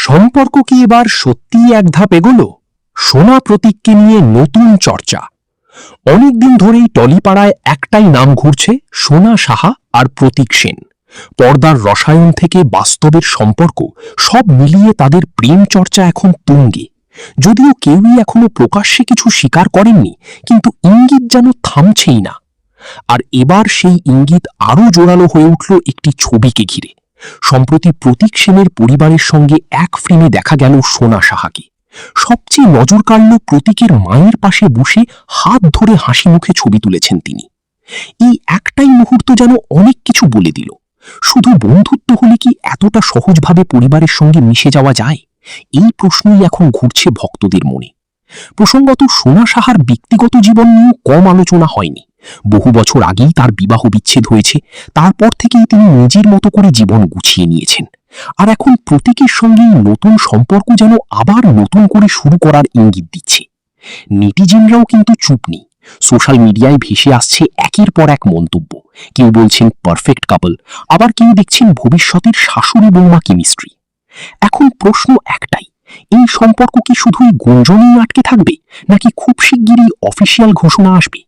সম্পর্ক কি এবার সত্যিই এক ধাপ এগোলো? সোনা প্রতীককে নিয়ে নতুন চর্চা। অনেকদিন ধরেই টলিপাড়ায় একটাই নাম ঘুরছে, সোনা সাহা আর প্রতীক সেন। পর্দার রসায়ন থেকে বাস্তবের সম্পর্ক সব মিলিয়ে তাদের প্রেম চর্চা এখন তুঙ্গে। যদিও কেউই এখনো প্রকাশ্যে কিছু স্বীকার করেননি, কিন্তু ইঙ্গিত যেন থামছেই না। আর এবার সেই ইঙ্গিত আরও জোরালো হয়ে উঠল একটি ছবিকে ঘিরে। সম্প্রতি প্রতীক সেনের পরিবারের সঙ্গে এক ফ্রেমে দেখা গেল সোনা সাহাকে। সবচেয়ে নজর কাড়ল প্রতীকের মায়ের পাশে বসে হাত ধরে হাসি মুখে ছবি তুলেছেন তিনি। এই একটাই মুহূর্ত যেন অনেক কিছু বলে দিল। শুধু বন্ধুত্ব হলে কি এতটা সহজভাবে পরিবারের সঙ্গে মিশে যাওয়া যায়? এই প্রশ্নই এখন ঘুরছে ভক্তদের মনে। প্রসঙ্গত, সোনা সাহার ব্যক্তিগত জীবন নিয়েও কম আলোচনা হয়নি। বহু বছর আগেই তার বিবাহ বিচ্ছেদ হয়েছে, তারপর থেকেই তিনি নিজের মতো করে জীবন গুছিয়ে নিয়েছেন। আর এখন প্রতীকের সঙ্গেই নতুন সম্পর্ক যেন আবার নতুন করে শুরু করার ইঙ্গিত দিচ্ছে। নেটিজেনরাও কিন্তু চুপ নেই। সোশ্যাল মিডিয়ায় ভেসে আসছে একের পর এক মন্তব্য। কেউ বলছেন পারফেক্ট কাপল, আবার কেউ দেখছেন ভবিষ্যতের শাশুড়ি বৌমা কেমিস্ট্রি। এখন প্রশ্ন একটাই, এই সম্পর্ক কি শুধুই গুঞ্জনেই আটকে থাকবে, নাকি খুব শিগগিরই অফিসিয়াল ঘোষণা আসবে?